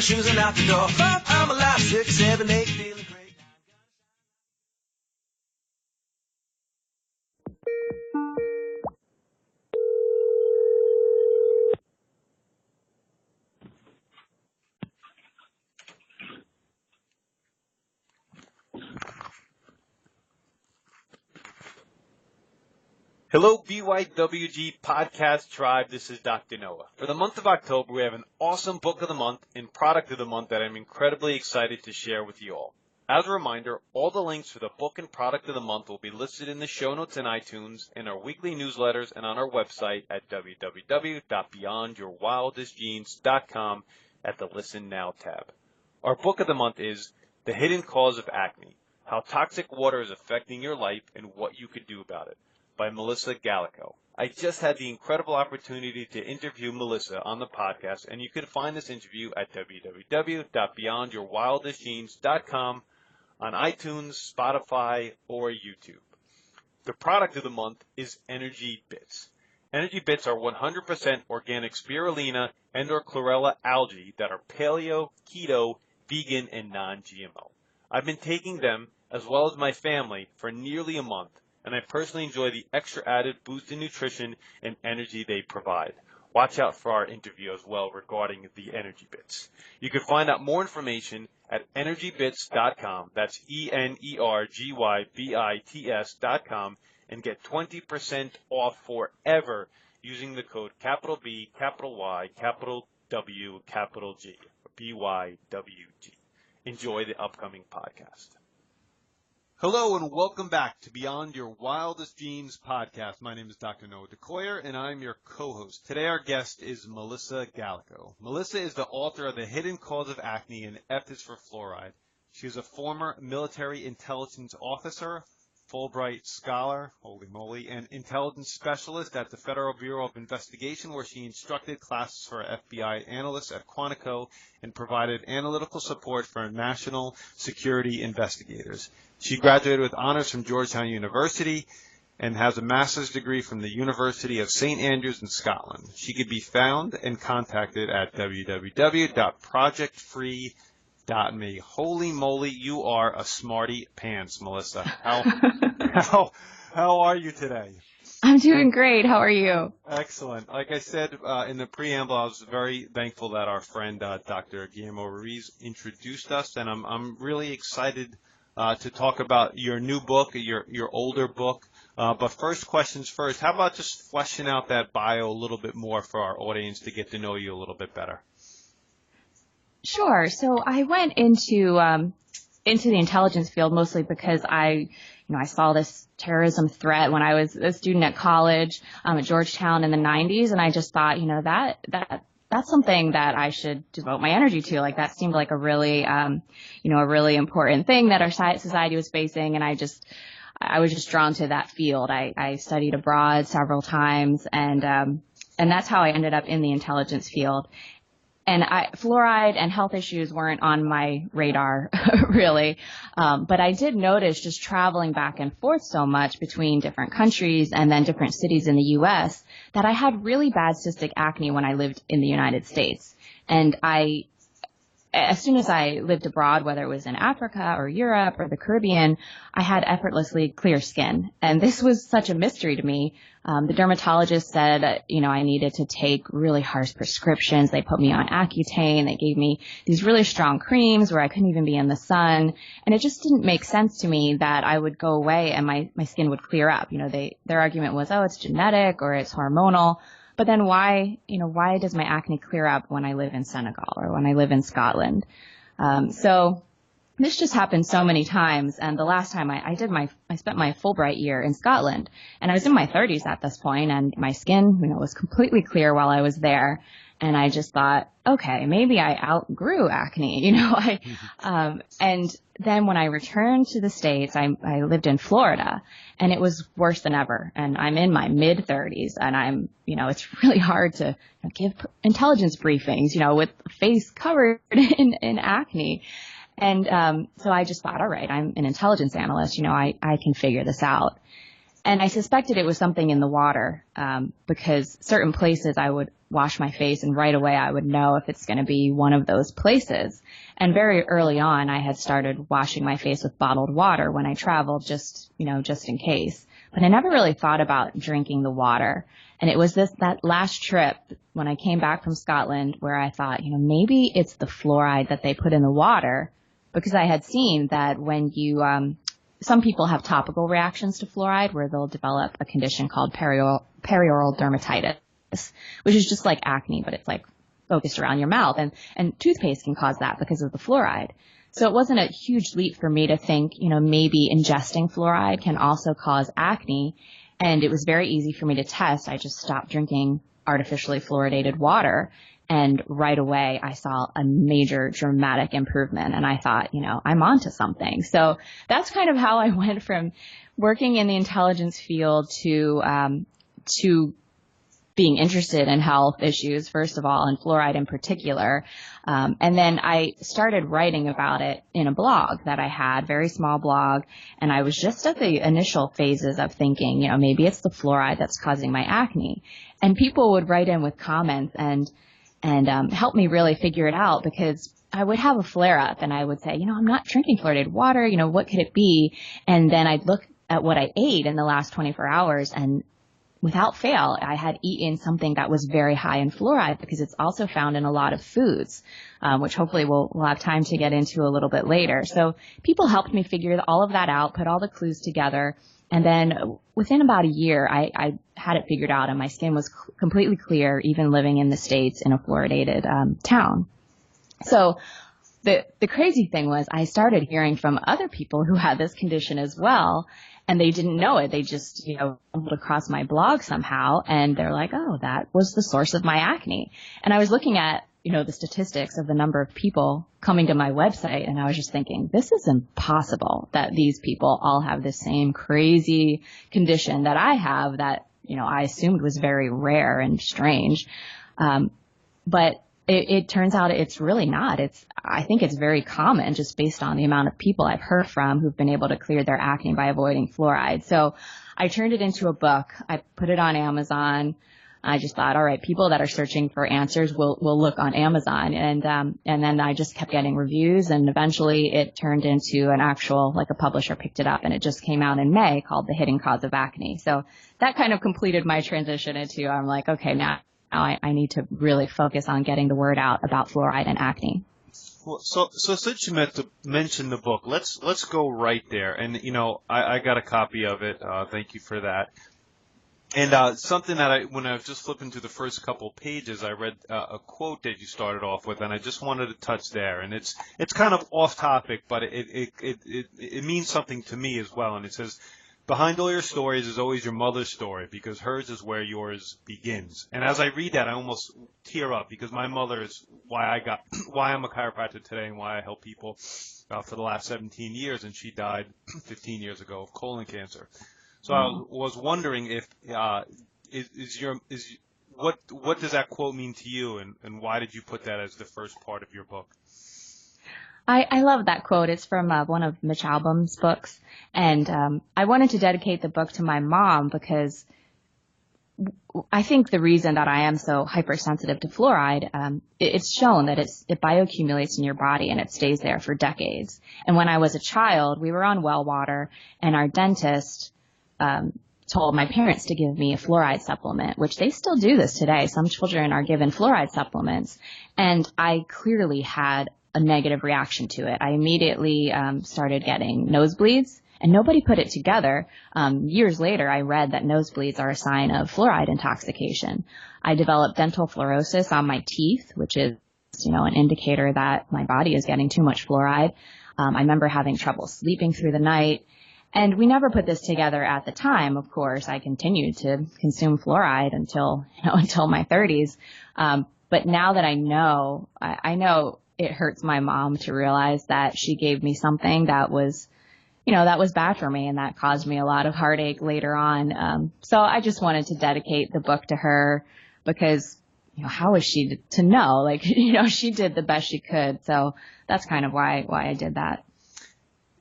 my shoes and out the door. 5, I'm alive. 6, 7, 8, feeling great. Hello, BYWG Podcast Tribe. This is Dr. Noah. For the month of October, we have an awesome book of the month and product of the month that I'm incredibly excited to share with you all. As a reminder, all the links for the book and product of the month will be listed in the show notes in iTunes, in our weekly newsletters, and on our website at www.beyondyourwildestgenes.com at the Listen Now tab. Our book of the month is The Hidden Cause of Acne, How Toxic Water is Affecting Your Life and What You Could Do About It, by Melissa Gallico. I just had the incredible opportunity to interview Melissa on the podcast, and you can find this interview at www.beyondyourwildestgenes.com, on iTunes, Spotify, or YouTube. The product of the month is Energy Bits. Energy Bits are 100% organic spirulina and or chlorella algae that are paleo, keto, vegan, and non-GMO. I've been taking them, as well as my family, for nearly a month, and I personally enjoy the extra added boost in nutrition and energy they provide. Watch out for our interview as well regarding the Energy Bits. You can find out more information at energybits.com. That's ENERGYBITS.com, and get 20% off forever using the code capital B, capital Y, capital W, capital G, BYWG. Enjoy the upcoming podcast. Hello and welcome back to Beyond Your Wildest Genes podcast. My name is Dr. Noah DeCoyer and I'm your co-host. Today our guest is Melissa Gallico. Melissa is the author of The Hidden Cause of Acne and F is for Fluoride. She is a former military intelligence officer, Fulbright scholar, holy moly, and intelligence specialist at the Federal Bureau of Investigation, where she instructed classes for FBI analysts at Quantico and provided analytical support for national security investigators. She graduated with honors from Georgetown University and has a master's degree from the University of St. Andrews in Scotland. She could be found and contacted at www.projectfree.me. Holy moly, you are a smarty pants, Melissa. How are you today? I'm doing great. How are you? Excellent. Like I said in the preamble, I was very thankful that our friend Dr. Guillermo Ruiz introduced us, and I'm really excited to talk about your new book, your older book. But first questions first, how about just fleshing out that bio a little bit more for our audience to get to know you a little bit better? Sure. So I went into the intelligence field mostly because I saw this terrorism threat when I was a student at college at Georgetown in the 90s, and I just thought, that's something that I should devote my energy to. Like, that seemed like a really important thing that our society was facing, and I was just drawn to that field. I studied abroad several times, and that's how I ended up in the intelligence field. And fluoride and health issues weren't on my radar, really. But I did notice, just traveling back and forth so much between different countries and then different cities in the U.S., that I had really bad cystic acne when I lived in the United States. And as soon as I lived abroad, whether it was in Africa or Europe or the Caribbean, I had effortlessly clear skin. And this was such a mystery to me. The dermatologist said, I needed to take really harsh prescriptions. They put me on Accutane. They gave me these really strong creams where I couldn't even be in the sun. And it just didn't make sense to me that I would go away and my skin would clear up. Their argument was, it's genetic or it's hormonal. But then why does my acne clear up when I live in Senegal or when I live in Scotland? So this just happened so many times. And the last time I spent my Fulbright year in Scotland, and I was in my 30s at this point, and my skin, was completely clear while I was there. And I just thought, okay, maybe I outgrew acne, and then when I returned to the States, I lived in Florida, and it was worse than ever. And I'm in my mid 30s, and it's really hard to give intelligence briefings, with face covered in acne. And so I just thought, all right, I'm an intelligence analyst, I can figure this out. And I suspected it was something in the water, because certain places I would wash my face and right away I would know if it's going to be one of those places. And very early on, I had started washing my face with bottled water when I traveled, just in case. But I never really thought about drinking the water. And it was that last trip when I came back from Scotland where I thought, maybe it's the fluoride that they put in the water, because I had seen that when you, some people have topical reactions to fluoride where they'll develop a condition called perioral dermatitis, which is just like acne, but it's like focused around your mouth. And toothpaste can cause that because of the fluoride. So it wasn't a huge leap for me to think, maybe ingesting fluoride can also cause acne. And it was very easy for me to test. I just stopped drinking artificially fluoridated water. And right away, I saw a major dramatic improvement. And I thought, I'm onto something. So that's kind of how I went from working in the intelligence field to being interested in health issues, first of all, and fluoride in particular. And then I started writing about it in a blog that I had, very small blog. And I was just at the initial phases of thinking, maybe it's the fluoride that's causing my acne. And people would write in with comments and help me really figure it out, because I would have a flare up and I would say, I'm not drinking fluoridated water. What could it be? And then I'd look at what I ate in the last 24 hours, and without fail, I had eaten something that was very high in fluoride, because it's also found in a lot of foods, which hopefully we'll have time to get into a little bit later. So people helped me figure all of that out, put all the clues together. And then within about a year, I had it figured out, and my skin was completely clear, even living in the States in a fluoridated town. So the crazy thing was I started hearing from other people who had this condition as well, and they didn't know it. They just, stumbled across my blog somehow, and they're like, oh, that was the source of my acne. And I was looking at, the statistics of the number of people coming to my website, and I was just thinking, this is impossible that these people all have the same crazy condition that I have that, I assumed was very rare and strange. But it turns out it's really not. I think it's very common, just based on the amount of people I've heard from who've been able to clear their acne by avoiding fluoride. So I turned it into a book. I put it on Amazon. I just thought, all right, people that are searching for answers will look on Amazon. And then I just kept getting reviews, and eventually it turned into an actual, like a publisher picked it up, and it just came out in May, called The Hidden Cause of Acne. So that kind of completed my transition into, I'm like, okay, now I need to really focus on getting the word out about fluoride and acne. Well, so since you mentioned the book, let's go right there. And I got a copy of it. Thank you for that. And something that when I was just flipping through the first couple pages, I read a quote that you started off with, and I just wanted to touch there. And it's kind of off topic, but it means something to me as well. And it says, "Behind all your stories is always your mother's story, because hers is where yours begins." And as I read that, I almost tear up, because my mother is why I'm a chiropractor today, and why I help people for the last 17 years. And she died 15 years ago of colon cancer. So I was wondering if what does that quote mean to you, and why did you put that as the first part of your book? I love that quote. It's from one of Mitch Albom's books, and I wanted to dedicate the book to my mom, because I think the reason that I am so hypersensitive to fluoride, it's shown that it bioaccumulates in your body and it stays there for decades. And when I was a child, we were on well water, and our dentist told my parents to give me a fluoride supplement, which they still do this today. Some children are given fluoride supplements, and I clearly had a negative reaction to it. I immediately started getting nosebleeds, and nobody put it together. Years later, I read that nosebleeds are a sign of fluoride intoxication. I developed dental fluorosis on my teeth, which is, an indicator that my body is getting too much fluoride. I remember having trouble sleeping through the night. And we never put this together at the time. Of course, I continued to consume fluoride until my 30s. But now that I know it hurts my mom to realize that she gave me something that was bad for me, and that caused me a lot of heartache later on. So I just wanted to dedicate the book to her, because, how is she to know? Like, she did the best she could. So that's kind of why I did that.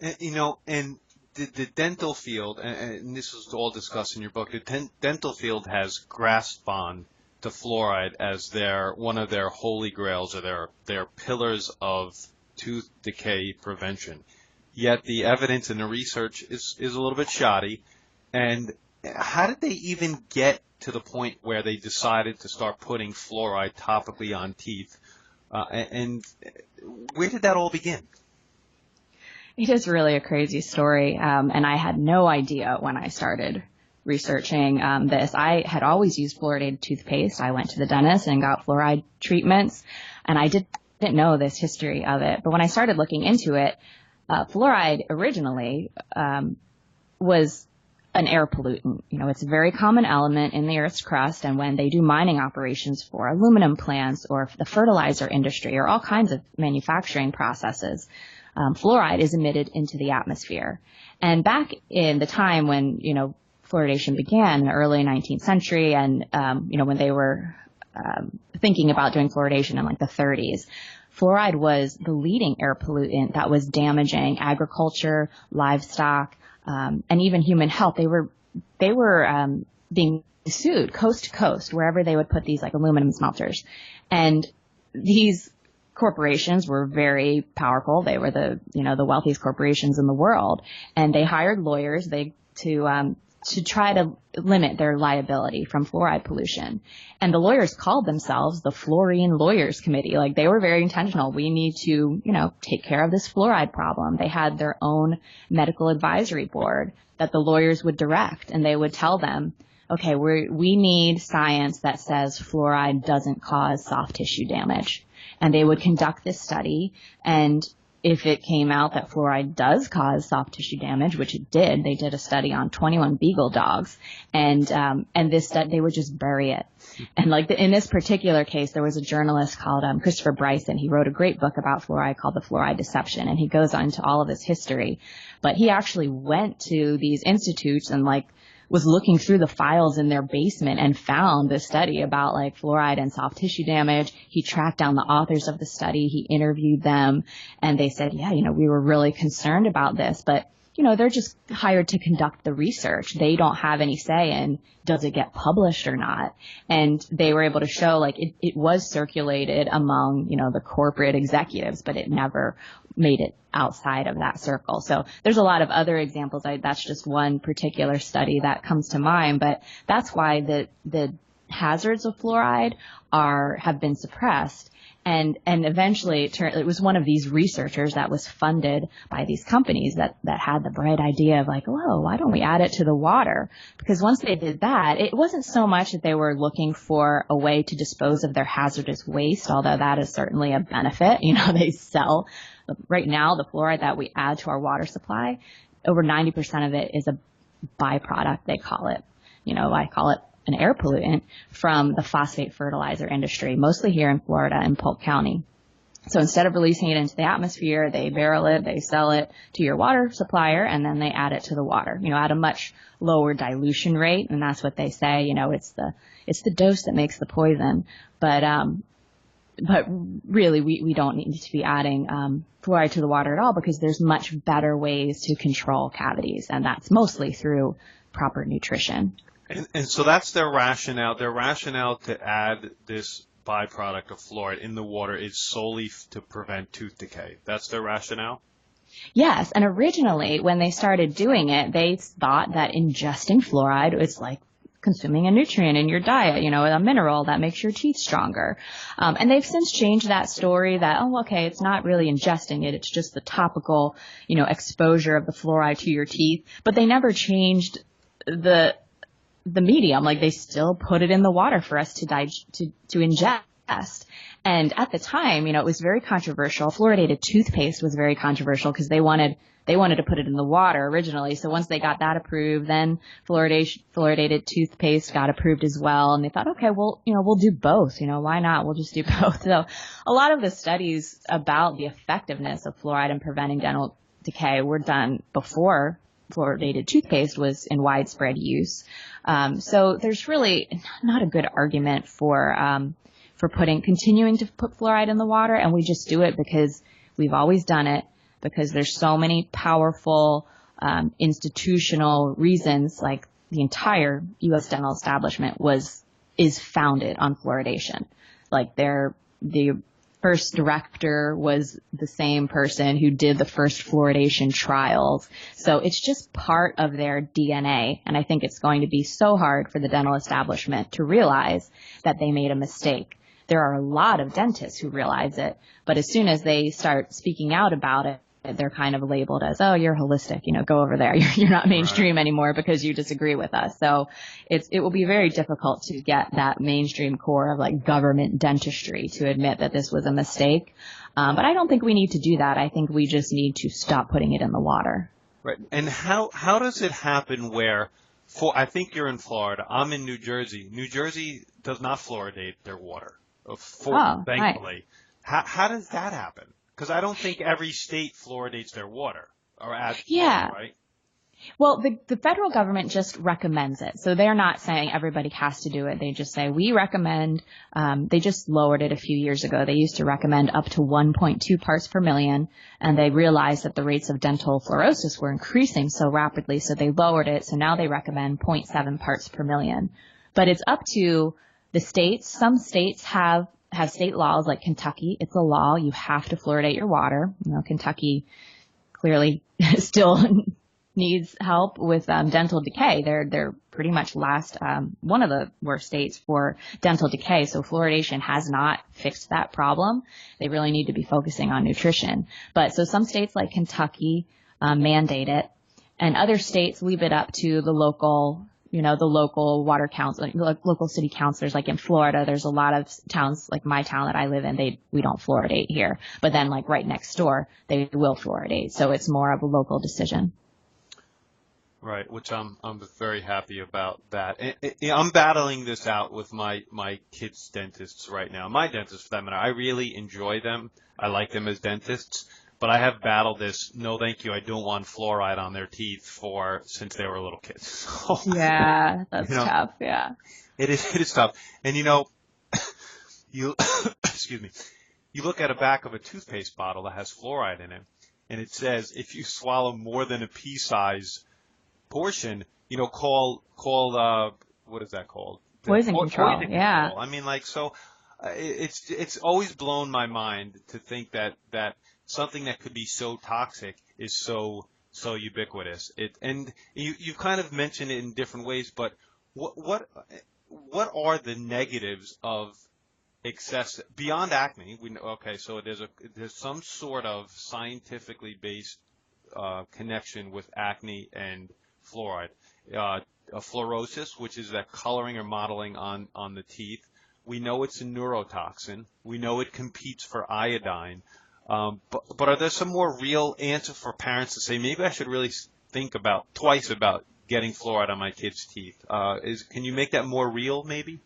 And the dental field, and this was all discussed in your book, the dental field has grasped on to fluoride as one of their holy grails or their pillars of tooth decay prevention. Yet the evidence and the research is a little bit shoddy. And how did they even get to the point where they decided to start putting fluoride topically on teeth? And where did that all begin? It is really a crazy story, and I had no idea when I started researching this. I had always used fluoridated toothpaste. I went to the dentist and got fluoride treatments, and I didn't know this history of it. But when I started looking into it, fluoride originally was an air pollutant. You know, it's a very common element in the Earth's crust, and when they do mining operations for aluminum plants or the fertilizer industry or all kinds of manufacturing processes, fluoride is emitted into the atmosphere. And back in the time when, fluoridation began in the early 19th century and, when they were thinking about doing fluoridation in like the 30s, fluoride was the leading air pollutant that was damaging agriculture, livestock, and even human health. They were being sued coast to coast wherever they would put these like aluminum smelters. And these corporations were very powerful. They were the wealthiest corporations in the world, and they hired lawyers to try to limit their liability from fluoride pollution. And the lawyers called themselves the Fluorine Lawyers Committee. Like, they were very intentional. We need to, take care of this fluoride problem. They had their own medical advisory board that the lawyers would direct, and they would tell them, okay, we need science that says fluoride doesn't cause soft tissue damage. And they would conduct this study, and if it came out that fluoride does cause soft tissue damage, which it did, they did a study on 21 beagle dogs, and this study, they would just bury it. And in this particular case, there was a journalist called Christopher Bryson. He wrote a great book about fluoride called The Fluoride Deception, and he goes into all of his history. But he actually went to these institutes and was looking through the files in their basement and found this study about fluoride and soft tissue damage. He tracked down the authors of the study. He interviewed them, and they said, yeah, we were really concerned about this, but they're just hired to conduct the research. They don't have any say in does it get published or not. And they were able to show it was circulated among, the corporate executives, but it never made it outside of that circle. So there's a lot of other examples. That's just one particular study that comes to mind, but that's why the hazards of fluoride have been suppressed. And eventually it was one of these researchers that was funded by these companies that had the bright idea of why don't we add it to the water? Because once they did that, it wasn't so much that they were looking for a way to dispose of their hazardous waste, although that is certainly a benefit. They sell right now the fluoride that we add to our water supply, over 90% of it is a byproduct, they call it. I call it an air pollutant from the phosphate fertilizer industry, mostly here in Florida in Polk County. So instead of releasing it into the atmosphere, they barrel it, they sell it to your water supplier, and then they add it to the water, at a much lower dilution rate. And that's what they say, it's the dose that makes the poison. But really we don't need to be adding fluoride to the water at all, because there's much better ways to control cavities, and that's mostly through proper nutrition. And so that's their rationale. Their rationale to add this byproduct of fluoride in the water is solely to prevent tooth decay. That's their rationale? Yes. And originally, when they started doing it, they thought that ingesting fluoride was like consuming a nutrient in your diet, a mineral that makes your teeth stronger. And they've since changed that story that, it's not really ingesting it. It's just the topical, exposure of the fluoride to your teeth. But they never changed the medium. They still put it in the water for us to ingest. And at the time, it was very controversial. Fluoridated toothpaste was very controversial because they wanted to put it in the water originally. So once they got that approved, then fluoridated toothpaste got approved as well. And they thought, okay, well, we'll do both. Why not? We'll just do both. So a lot of the studies about the effectiveness of fluoride in preventing dental decay were done before fluoridated toothpaste was in widespread use. So there's really not a good argument for continuing to put fluoride in the water, and we just do it because we've always done it, because there's so many powerful institutional reasons, like the entire U.S. dental establishment is founded on fluoridation. Like the first director was the same person who did the first fluoridation trials. So it's just part of their DNA. And I think it's going to be so hard for the dental establishment to realize that they made a mistake. There are a lot of dentists who realize it, but as soon as they start speaking out about it, they're kind of labeled as, oh, you're holistic, go over there. You're not mainstream anymore because you disagree with us. So it will be very difficult to get that mainstream core of like government dentistry to admit that this was a mistake. But I don't think we need to do that. I think we just need to stop putting it in the water. Right. And how does it happen where, I think you're in Florida, I'm in New Jersey. New Jersey does not fluoridate their water, thankfully. Right. How does that happen? Because I don't think every state fluoridates their water or adds water, right? Well, the federal government just recommends it. So they're not saying everybody has to do it. They just say, we recommend, they just lowered it a few years ago. They used to recommend up to 1.2 parts per million, and they realized that the rates of dental fluorosis were increasing so rapidly, so they lowered it. So now they recommend 0.7 parts per million. But it's up to the states. Some states have state laws like Kentucky. It's a law. You have to fluoridate your water. Kentucky clearly still needs help with dental decay. They're pretty much one of the worst states for dental decay. So fluoridation has not fixed that problem. They really need to be focusing on nutrition. But so some states like Kentucky mandate it, and other states leave it up to the local water council, local city councilors. Like in Florida, there's a lot of towns, like my town that I live in, we don't fluoridate here. But then like right next door, they will fluoridate. So it's more of a local decision. Right, which I'm very happy about that. I'm battling this out with my kids' dentists right now. My dentists, for that matter, I really enjoy them. I like them as dentists. But I have battled this, no thank you, I don't want fluoride on their teeth since they were little kids. So, yeah, that's tough, yeah. It is tough. And you excuse me, you look at a back of a toothpaste bottle that has fluoride in it, and it says if you swallow more than a pea-size portion, call what is that called? Poison control, yeah. I mean, it's always blown my mind to think that something that could be so toxic is so ubiquitous. And you kind of mentioned it in different ways, but what are the negatives of excess beyond acne? So there's some sort of scientifically based connection with acne and fluoride. Fluorosis, which is that coloring or modeling on the teeth. We know it's a neurotoxin. We know it competes for iodine. But are there some more real answers for parents to say, maybe I should really think twice about getting fluoride on my kids' teeth? Can you make that more real, maybe?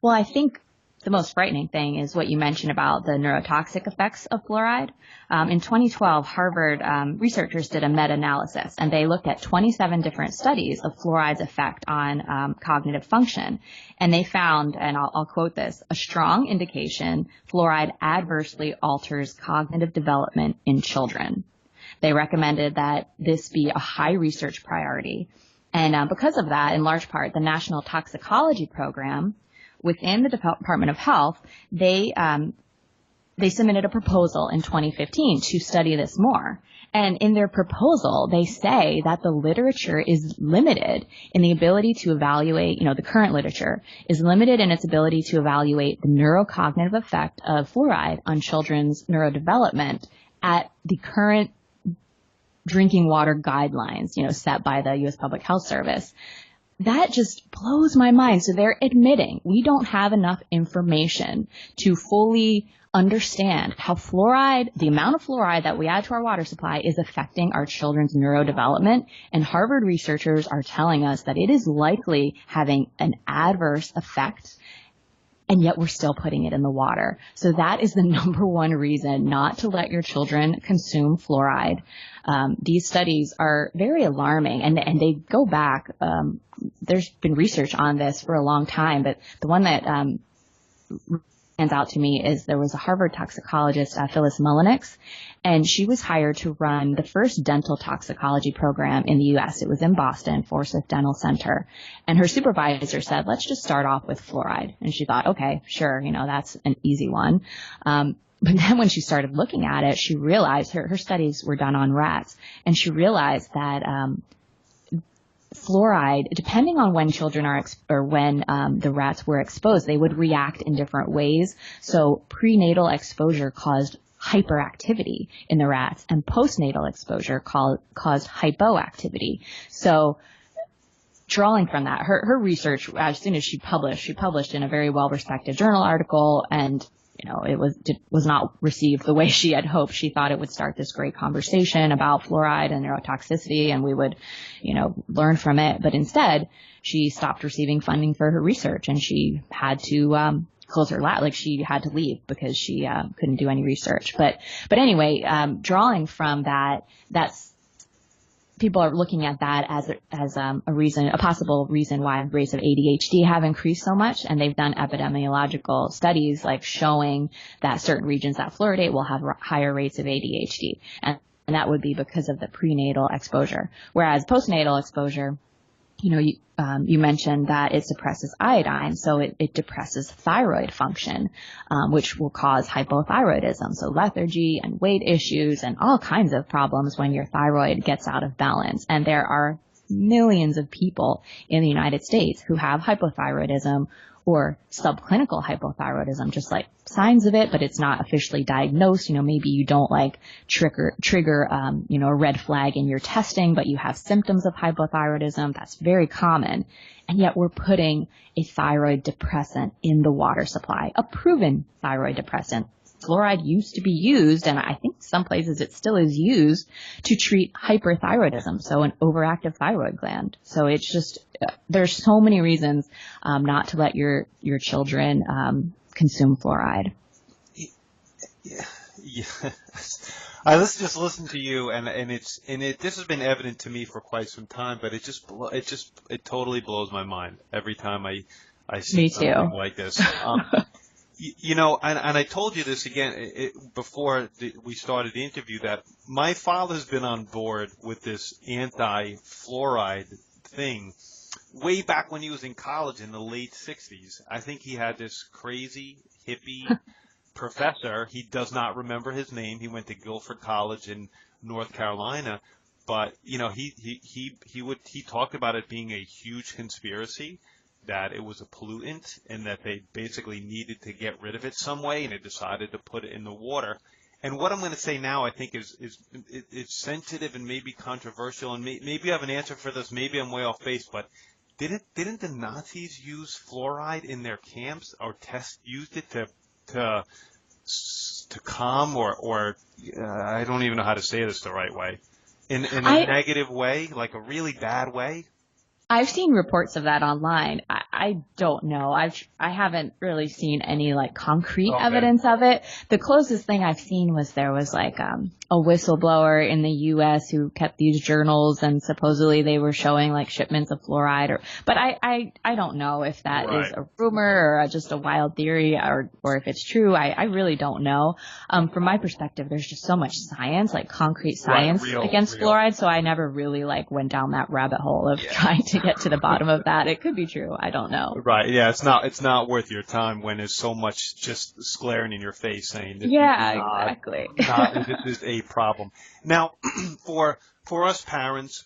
Well, I think the most frightening thing is what you mentioned about the neurotoxic effects of fluoride. In 2012, Harvard researchers did a meta-analysis, and they looked at 27 different studies of fluoride's effect on cognitive function. And they found, and I'll quote this, a strong indication fluoride adversely alters cognitive development in children. They recommended that this be a high research priority. And because of that, in large part, the National Toxicology Program within the Department of Health, they submitted a proposal in 2015 to study this more. And in their proposal, they say that the literature is limited in the ability to evaluate, the current literature is limited in its ability to evaluate the neurocognitive effect of fluoride on children's neurodevelopment at the current drinking water guidelines, set by the U.S. Public Health Service. That just blows my mind. So they're admitting we don't have enough information to fully understand how the amount of fluoride that we add to our water supply is affecting our children's neurodevelopment. And Harvard researchers are telling us that it is likely having an adverse effect, and yet we're still putting it in the water. So that is the number one reason not to let your children consume fluoride. These studies are very alarming, and they go back. There's been research on this for a long time, but the one that out to me is there was a Harvard toxicologist, Phyllis Mullenix, and she was hired to run the first dental toxicology program in the U.S. It was in Boston, Forsyth Dental Center. And her supervisor said, let's just start off with fluoride. And she thought, okay, sure, that's an easy one. But then when she started looking at it, she realized her studies were done on rats, and she realized that fluoride, depending on when children are when the rats were exposed, they would react in different ways. So prenatal exposure caused hyperactivity in the rats, and postnatal exposure caused hypoactivity. So drawing from that, her research, as soon as she published in a very well-respected journal article, and it was not received the way she had hoped. She thought it would start this great conversation about fluoride and neurotoxicity, and we would, learn from it. But instead, she stopped receiving funding for her research, and she had to close her lab. Like, she had to leave because she couldn't do any research. But anyway, drawing from that, people are looking at that as a possible reason why rates of ADHD have increased so much, and they've done epidemiological studies like showing that certain regions that fluoridate will have higher rates of ADHD, and that would be because of the prenatal exposure. Whereas postnatal exposure, you mentioned that it suppresses iodine, so it depresses thyroid function, which will cause hypothyroidism, so lethargy and weight issues and all kinds of problems when your thyroid gets out of balance. And there are millions of people in the United States who have hypothyroidism or subclinical hypothyroidism, just like signs of it, but it's not officially diagnosed. Maybe you don't trigger a red flag in your testing, but you have symptoms of hypothyroidism. That's very common. And yet we're putting a thyroid depressant in the water supply, a proven thyroid depressant. Fluoride used to be used, and I think some places it still is used, to treat hyperthyroidism, so an overactive thyroid gland. So it's just, there's so many reasons not to let your children consume fluoride. Yeah. I just listen to you, and this has been evident to me for quite some time, but it totally blows my mind every time I see something like this. And I told you this again before we started the interview, that my father's been on board with this anti-fluoride thing way back when he was in college in the late 60s. I think he had this crazy hippie professor. He does not remember his name. He went to Guilford College in North Carolina, but he talked about it being a huge conspiracy, that it was a pollutant and that they basically needed to get rid of it some way, and they decided to put it in the water. And what I'm going to say now, I think is sensitive and maybe controversial, and maybe you have an answer for this. Maybe I'm way off base, but didn't the Nazis use fluoride in their camps, or used it to calm or I don't even know how to say this the right way, in a negative way, like a really bad way? I've seen reports of that online. I don't know. I haven't really seen any concrete evidence of it. The closest thing I've seen was there was a whistleblower in the U.S. who kept these journals, and supposedly they were showing shipments of fluoride. But I don't know if that is a rumor or just a wild theory, or if it's true. I really don't know. From my perspective, there's just so much science, concrete science against fluoride. So I never really went down that rabbit hole of trying to get to the bottom of that. It could be true. I don't know. Right. Yeah. It's not worth your time when there's so much just glaring in your face saying this exactly. This is a problem. Now, for us parents,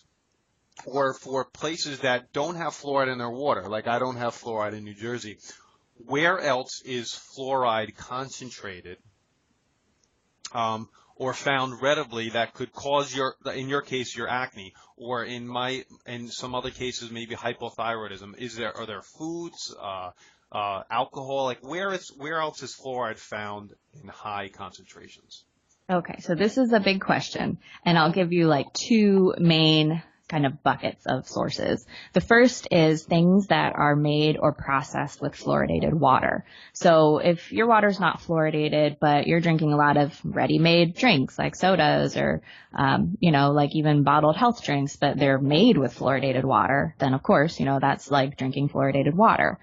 or for places that don't have fluoride in their water, like I don't have fluoride in New Jersey, where else is fluoride concentrated or found readily that could cause in your case, your acne, or in some other cases, maybe hypothyroidism? Are there foods, alcohol? Where else is fluoride found in high concentrations? Okay, so this is a big question, and I'll give you two main kind of buckets of sources. The first is things that are made or processed with fluoridated water. So if your water's not fluoridated, but you're drinking a lot of ready-made drinks like sodas or, even bottled health drinks, but they're made with fluoridated water, then of course, that's like drinking fluoridated water.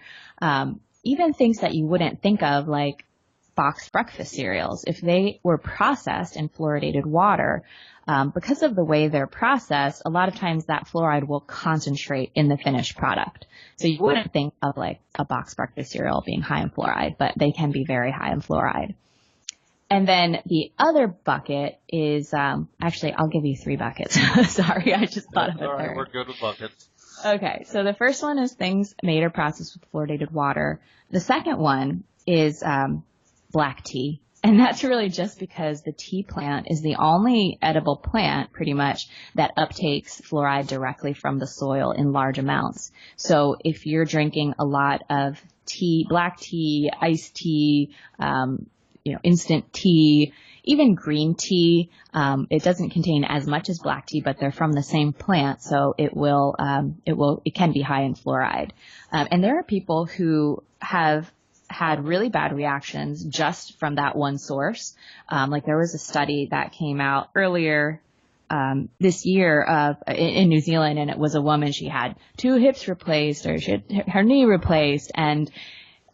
Even things that you wouldn't think of, like boxed breakfast cereals. If they were processed in fluoridated water, because of the way they're processed, a lot of times that fluoride will concentrate in the finished product. So you wouldn't think of like a boxed breakfast cereal being high in fluoride, but they can be very high in fluoride. And then the other bucket is, actually, I'll give you 3 buckets. Sorry, I just thought of a third. All right, we're good with buckets. Okay, so the first one is things made or processed with fluoridated water. The second one is black tea. And that's really just because the tea plant is the only edible plant, pretty much, that uptakes fluoride directly from the soil in large amounts. So if you're drinking a lot of tea, black tea, iced tea, instant tea, even green tea, it doesn't contain as much as black tea, but they're from the same plant, so it can be high in fluoride. And there are people who have had really bad reactions just from that one source. Like there was a study that came out earlier this year in New Zealand, and it was a woman. She had 2 hips replaced, or she had her knee replaced, and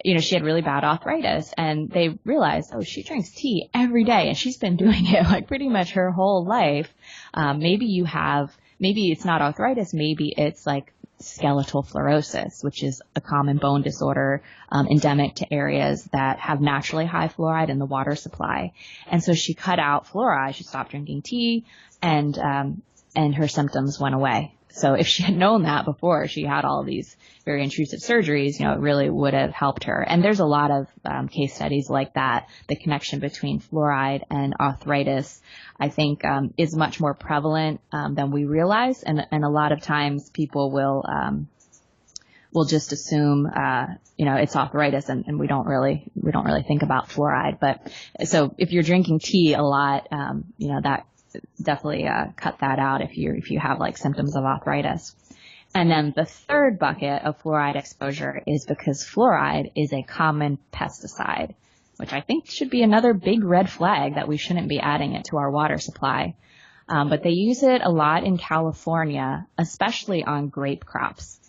she had really bad arthritis, and they realized, she drinks tea every day, and she's been doing it like pretty much her whole life. Maybe it's not arthritis, maybe it's like skeletal fluorosis, which is a common bone disorder, endemic to areas that have naturally high fluoride in the water supply. And so she cut out fluoride, she stopped drinking tea, and her symptoms went away. So if she had known that before she had all of these very intrusive surgeries, it really would have helped her. And there's a lot of case studies like that. The connection between fluoride and arthritis, I think, is much more prevalent than we realize. And a lot of times people will just assume, it's arthritis, and we don't really think about fluoride. But so if you're drinking tea a lot, that definitely cut that out if you have like symptoms of arthritis. And then the third bucket of fluoride exposure is because fluoride is a common pesticide, which I think should be another big red flag that we shouldn't be adding it to our water supply. But they use it a lot in California, especially on grape crops.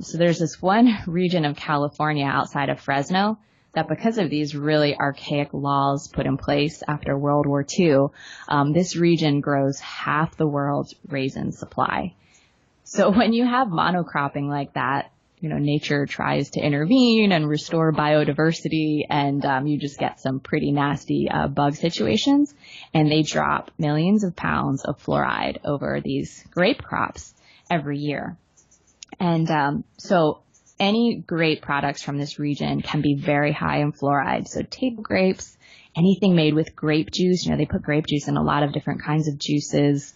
So there's this one region of California outside of Fresno that because of these really archaic laws put in place after World War II, this region grows half the world's raisin supply. So when you have monocropping like that, nature tries to intervene and restore biodiversity, and you just get some pretty nasty bug situations, and they drop millions of pounds of fluoride over these grape crops every year. And so any grape products from this region can be very high in fluoride. So table grapes, anything made with grape juice, they put grape juice in a lot of different kinds of juices.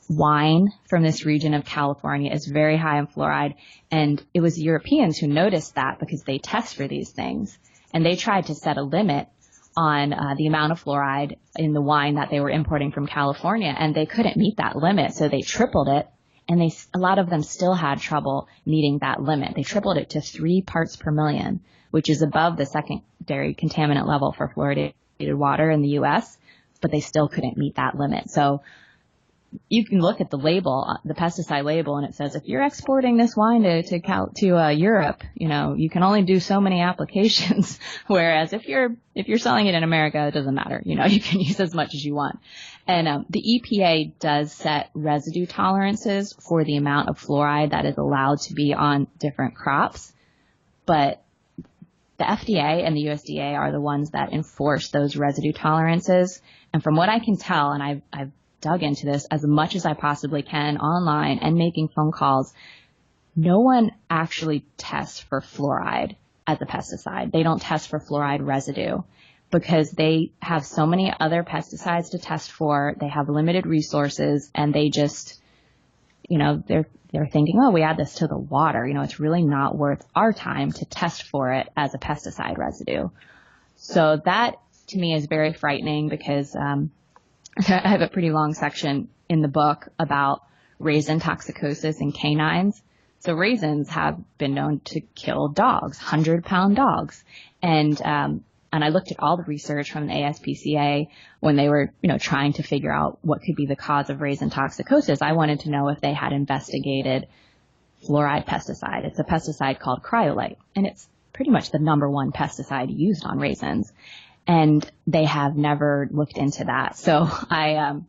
Wine from this region of California is very high in fluoride, and it was Europeans who noticed that because they test for these things, and they tried to set a limit on the amount of fluoride in the wine that they were importing from California, and they couldn't meet that limit, so they tripled it, and a lot of them still had trouble meeting that limit. They tripled it to 3 parts per million, which is above the secondary contaminant level for fluoridated water in the U.S., but they still couldn't meet that limit. So you can look at the label, the pesticide label, and it says if you're exporting this wine to Europe, you can only do so many applications. Whereas if you're selling it in America, it doesn't matter. You can use as much as you want. And the EPA does set residue tolerances for the amount of fluoride that is allowed to be on different crops, but the FDA and the USDA are the ones that enforce those residue tolerances. And from what I can tell, and I've dug into this as much as I possibly can online and making phone calls, no one actually tests for fluoride as a pesticide. They don't test for fluoride residue because they have so many other pesticides to test for. They have limited resources, and they just, they're thinking, we add this to the water. It's really not worth our time to test for it as a pesticide residue. So that to me is very frightening because, I have a pretty long section in the book about raisin toxicosis in canines. So raisins have been known to kill dogs, 100-pound dogs. And I looked at all the research from the ASPCA when they were, trying to figure out what could be the cause of raisin toxicosis. I wanted to know if they had investigated fluoride pesticide. It's a pesticide called cryolite, and it's pretty much the number one pesticide used on raisins. And they have never looked into that. So I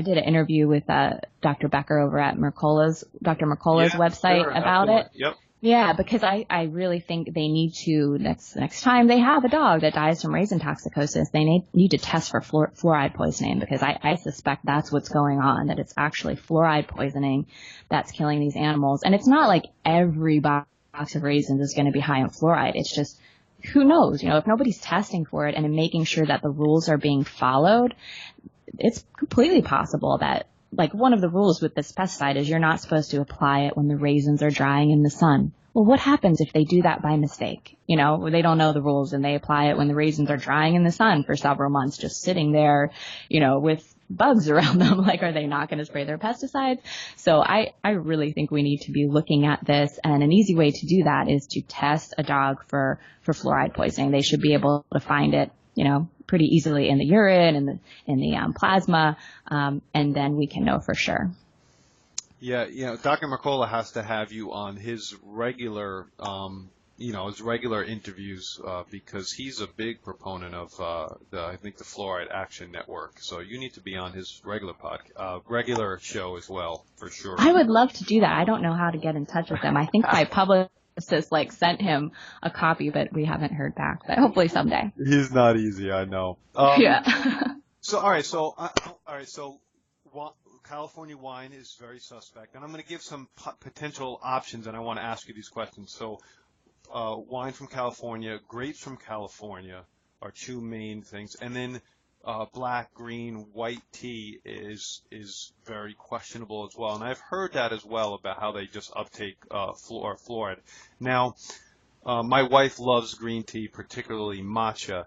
did an interview with Dr. Becker over at Dr. Mercola's website about it. Yep. Yeah, because I really think they need to, next time they have a dog that dies from raisin toxicosis, they need to test for fluoride poisoning, because I suspect that's what's going on, that it's actually fluoride poisoning that's killing these animals. And it's not like every box of raisins is going to be high in fluoride. It's just, who knows? If nobody's testing for it and making sure that the rules are being followed, it's completely possible that, like, one of the rules with this pesticide is you're not supposed to apply it when the raisins are drying in the sun. Well, what happens if they do that by mistake? They don't know the rules and they apply it when the raisins are drying in the sun for several months, just sitting there, with bugs around them. Like, are they not going to spray their pesticides? So I really think we need to be looking at this, and an easy way to do that is to test a dog for fluoride poisoning. They should be able to find it, pretty easily in the urine and in the plasma, and then we can know for sure. Yeah, Dr. Mercola has to have you on his regular, interviews because he's a big proponent of I think the Fluoride Action Network. So you need to be on his regular show as well, for sure. I would love to do that. I don't know how to get in touch with him. I think my publicist sent him a copy, but we haven't heard back. But hopefully someday. He's not easy, I know. Yeah. So California wine is very suspect, and I'm going to give some potential options, and I want to ask you these questions. So, wine from California, grapes from California are two main things, and then black, green, white tea is very questionable as well. And I've heard that as well about how they just uptake fluoride. Now, my wife loves green tea, particularly matcha.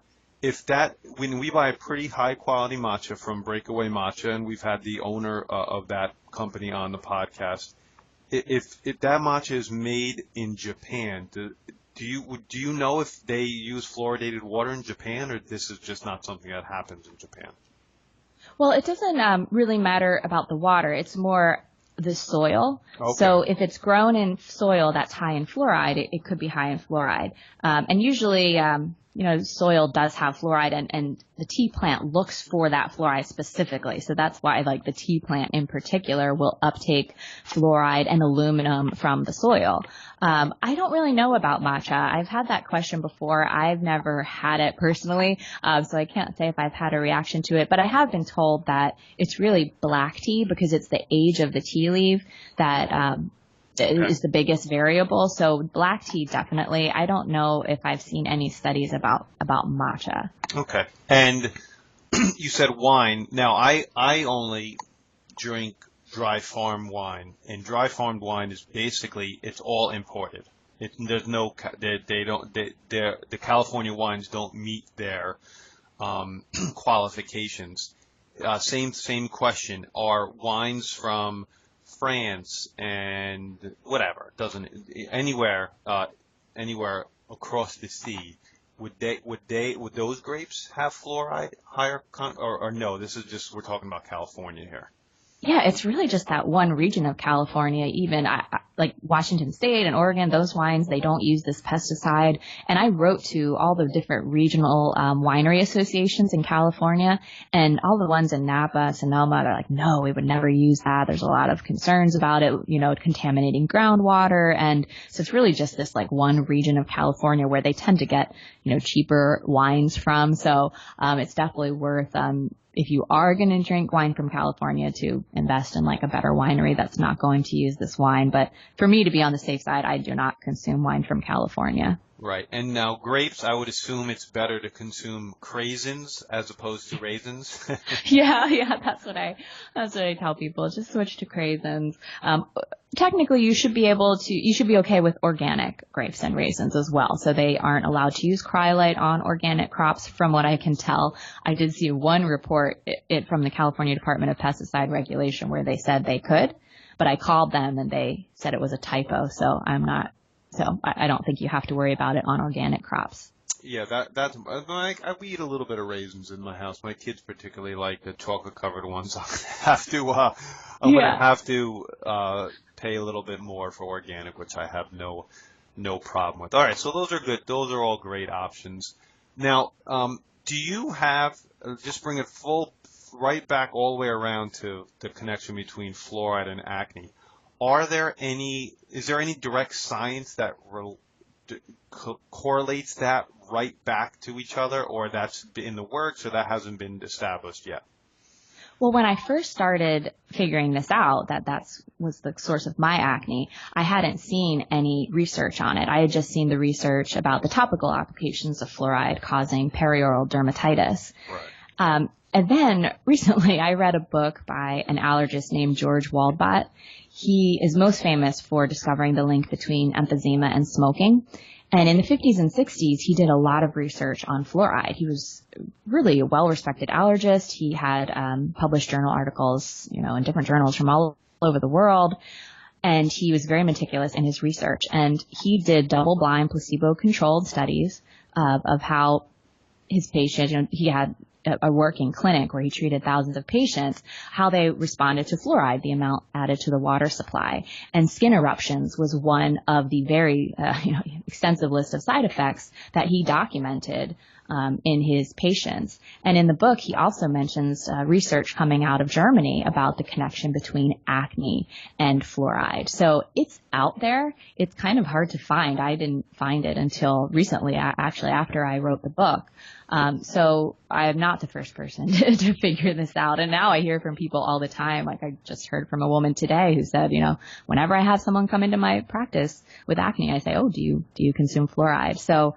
When we buy a pretty high quality matcha from Breakaway Matcha, and we've had the owner of that company on the podcast, if that matcha is made in Japan, do you know if they use fluoridated water in Japan, or this is just not something that happens in Japan? Well, it doesn't really matter about the water. It's more the soil. Okay. So if it's grown in soil that's high in fluoride, it could be high in fluoride. And usually, soil does have fluoride, and the tea plant looks for that fluoride specifically. So that's why, like, the tea plant in particular will uptake fluoride and aluminum from the soil. I don't really know about matcha. I've had that question before. I've never had it personally, so I can't say if I've had a reaction to it. But I have been told that it's really black tea, because it's the age of the tea leaf that is the biggest variable. So black tea, definitely. I don't know if I've seen any studies about matcha. Okay. And you said wine. Now, I only drink dry farm wine, and dry farmed wine is basically, it's all imported. There's no, the California wines don't meet their qualifications. Same question. Are wines from France and whatever, anywhere across the sea, would those grapes have fluoride higher or no? This is just, we're talking about California here. Yeah, it's really just that one region of California. Even like Washington State and Oregon, those wines, they don't use this pesticide. And I wrote to all the different regional winery associations in California, and all the ones in Napa, Sonoma, they're like, no, we would never use that. There's a lot of concerns about it, contaminating groundwater. And so it's really just this like one region of California where they tend to get, cheaper wines from. So it's definitely worth if you are going to drink wine from California, to invest in like a better winery that's not going to use this wine. But for me, to be on the safe side, I do not consume wine from California. Right. And now grapes, I would assume it's better to consume craisins as opposed to raisins. Yeah, that's what I tell people. Just switch to craisins. Technically, you should be okay with organic grapes and raisins as well. So they aren't allowed to use cryolite on organic crops, from what I can tell. I did see one report from the California Department of Pesticide Regulation where they said they could, but I called them and they said it was a typo. So I don't think you have to worry about it on organic crops. Yeah, that's like, I eat a little bit of raisins in my house. My kids particularly like the chocolate covered ones. I'm gonna have to pay a little bit more for organic, which I have no no problem with. All right, so those are good. Those are all great options. Now, do you have, just bring it right back all the way around to the connection between fluoride and acne. Is there any direct science that correlates that right back to each other, or that's in the works, or that hasn't been established yet? Well, when I first started figuring this out, that was the source of my acne, I hadn't seen any research on it. I had just seen the research about the topical applications of fluoride causing perioral dermatitis. Right. And then recently I read a book by an allergist named George Waldbot. He is most famous for discovering the link between emphysema and smoking. And in the 50s and 60s, he did a lot of research on fluoride. He was really a well-respected allergist. He had published journal articles, in different journals from all over the world. And he was very meticulous in his research. And he did double-blind, placebo-controlled studies of how his patients, he had a working clinic where he treated thousands of patients, how they responded to fluoride, the amount added to the water supply. And skin eruptions was one of the very extensive list of side effects that he documented in his patients. And in the book, he also mentions research coming out of Germany about the connection between acne and fluoride. So it's out there. It's kind of hard to find. I didn't find it until recently, actually, after I wrote the book. So I am not the first person to figure this out. And now I hear from people all the time. Like I just heard from a woman today who said, whenever I have someone come into my practice with acne, I say, oh, do you consume fluoride? So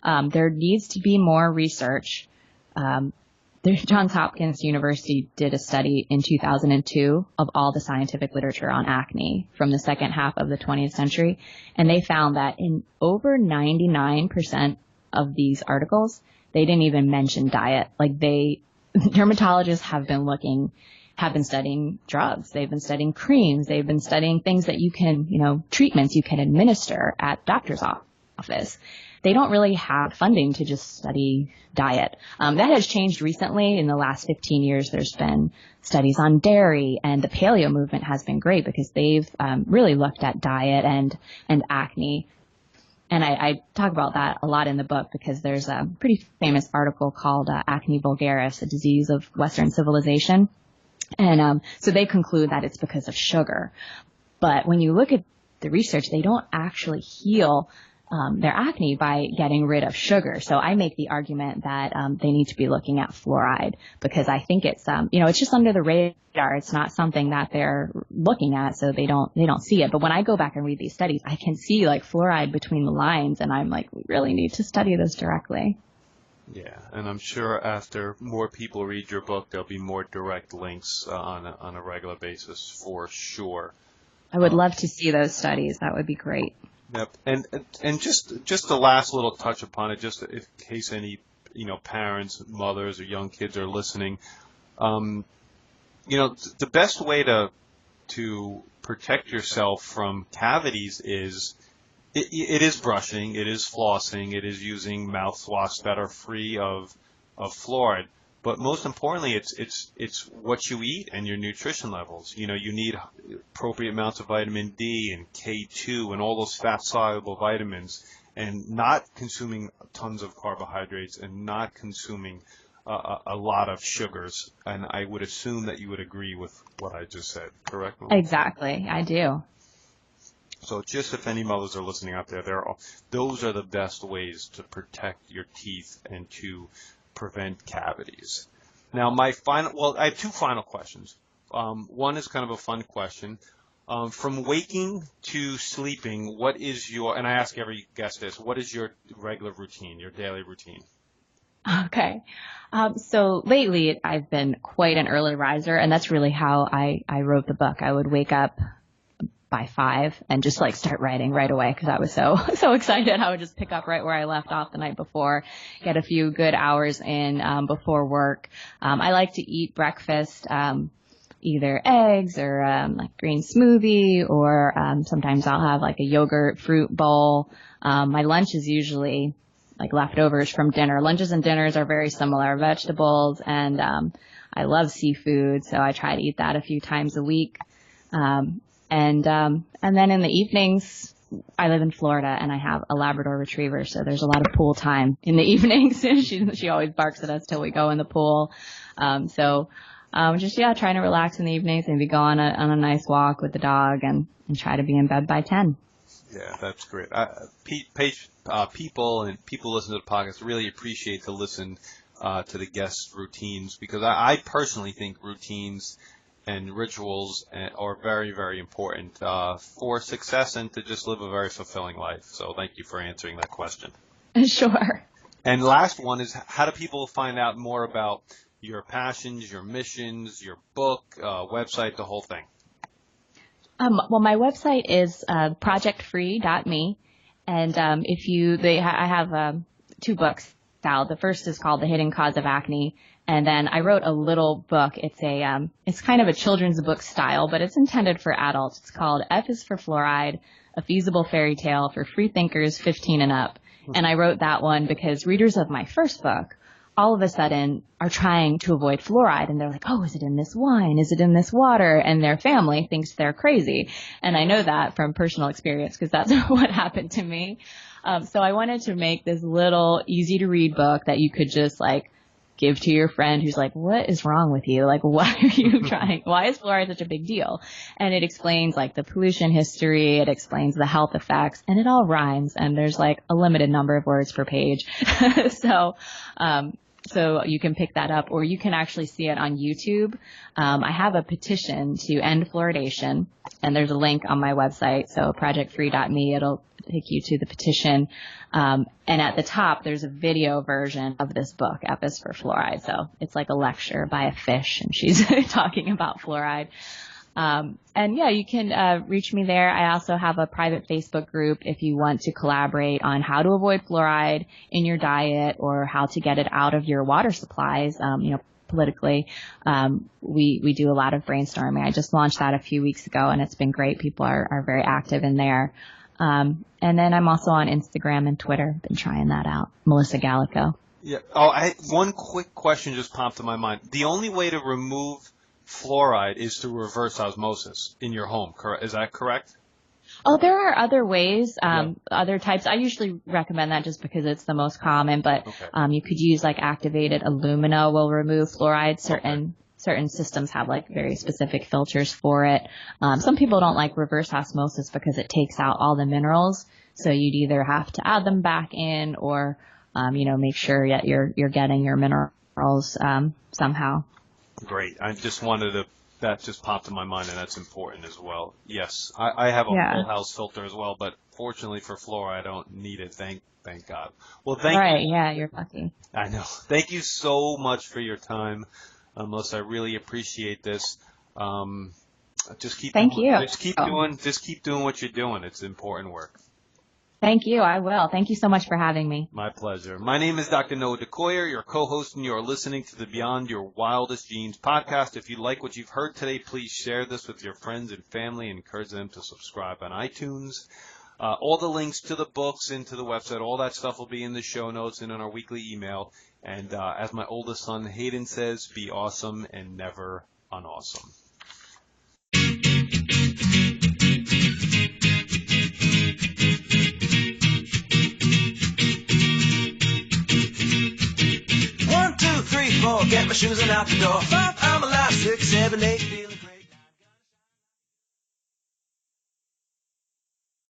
there needs to be more research. Johns Hopkins University did a study in 2002 of all the scientific literature on acne from the second half of the 20th century. And they found that in over 99% of these articles, they didn't even mention diet. Like dermatologists have been studying drugs. They've been studying creams. They've been studying things that you can, treatments you can administer at doctor's office. They don't really have funding to just study diet. That has changed recently. In the last 15 years, there's been studies on dairy, and the paleo movement has been great because they've really looked at diet and acne. And I talk about that a lot in the book because there's a pretty famous article called Acne vulgaris, a disease of Western civilization. And so they conclude that it's because of sugar. But when you look at the research, they don't actually heal their acne by getting rid of sugar. So I make the argument that they need to be looking at fluoride because I think it's it's just under the radar. It's not something that they're looking at, so they don't see it. But when I go back and read these studies, I can see like fluoride between the lines, and I'm like, we really need to study this directly. Yeah, and I'm sure after more people read your book, there'll be more direct links on a regular basis for sure. I would love to see those studies. That would be great. Yep, and just the last little touch upon it, just in case any parents, mothers, or young kids are listening, the best way to protect yourself from cavities is it is brushing, it is flossing, it is using mouthwash that are free of fluoride. But most importantly, it's what you eat and your nutrition levels. You need appropriate amounts of vitamin D and K2 and all those fat-soluble vitamins, and not consuming tons of carbohydrates and not consuming a lot of sugars. And I would assume that you would agree with what I just said, correct? Exactly, I do. So just if any mothers are listening out there, those are the best ways to protect your teeth and to prevent cavities. Now, I have two final questions. One is kind of a fun question. From waking to sleeping, what is and I ask every guest this, what is your regular routine, your daily routine? Okay. So lately I've been quite an early riser, and that's really how I wrote the book. I would wake up by 5 and just start writing right away because I was so excited. I would just pick up right where I left off the night before, get a few good hours in before work. I like to eat breakfast, either eggs or green smoothie, or sometimes I'll have a yogurt fruit bowl. My lunch is usually leftovers from dinner. Lunches and dinners are very similar, vegetables, and I love seafood, so I try to eat that a few times a week. And then in the evenings, I live in Florida and I have a Labrador Retriever, so there's a lot of pool time in the evenings. She always barks at us till we go in the pool. Trying to relax in the evenings, maybe go on a nice walk with the dog and try to be in bed by 10. Yeah, that's great. People listen to the podcast really appreciate to listen to the guests' routines, because I personally think routines and rituals are very, very important for success and to just live a very fulfilling life. So thank you for answering that question. Sure. And last one is, how do people find out more about your passions, your missions, your book, website, the whole thing? Well, my website is projectfree.me, and I have 2 books out. The first is called The Hidden Cause of Acne, and then I wrote a little book. It's kind of a children's book style, but it's intended for adults. It's called F is for Fluoride, A Feasible Fairy Tale for Free Thinkers 15 and Up. And I wrote that one because readers of my first book all of a sudden are trying to avoid fluoride, and they're like, oh, is it in this wine? Is it in this water? And their family thinks they're crazy. And I know that from personal experience because that's what happened to me. So I wanted to make this little easy to read book that you could just give to your friend who's like, what is wrong with you? Why are you trying? Why is fluoride such a big deal? And it explains the pollution history. It explains the health effects, and it all rhymes. And there's a limited number of words per page. So you can pick that up, or you can actually see it on YouTube. I have a petition to end fluoridation, and there's a link on my website. So projectfree.me, it'll take you to the petition. And at the top, there's a video version of this book, F is for Fluoride. So it's like a lecture by a fish, and she's talking about fluoride. You can reach me there. I also have a private Facebook group if you want to collaborate on how to avoid fluoride in your diet or how to get it out of your water supplies. Politically, we do a lot of brainstorming. I just launched that a few weeks ago, and it's been great. People are very active in there. And then I'm also on Instagram and Twitter. Been trying that out. Melissa Gallico. Yeah. One quick question just popped in my mind. The only way to remove fluoride is through reverse osmosis in your home, correct? Is that correct? Oh, there are other ways, other types. I usually recommend that just because it's the most common, but you could use activated alumina will remove fluoride. Certain systems have very specific filters for it. Some people don't like reverse osmosis because it takes out all the minerals. So you'd either have to add them back in or, make sure that you're getting your minerals, somehow. Great. I just wanted that just popped in my mind, and that's important as well. Yes, I have a full house filter as well, but fortunately for fluoride, I don't need it. Thank God. Well, thank you. Right, yeah, you're lucky. I know. Thank you so much for your time, Melissa. I really appreciate this. Just keep doing what you're doing. It's important work. Thank you. I will. Thank you so much for having me. My pleasure. My name is Dr. Noah DeCoyer, your co-host, and you are listening to the Beyond Your Wildest Genes podcast. If you like what you've heard today, please share this with your friends and family and encourage them to subscribe on iTunes. All the links to the books and to the website, all that stuff will be in the show notes and in our weekly email. And as my oldest son Hayden says, be awesome and never unawesome. 1, 2, 3, 4, get my shoes and out the door. 5, I'm alive. 6, 7, 8, feeling great.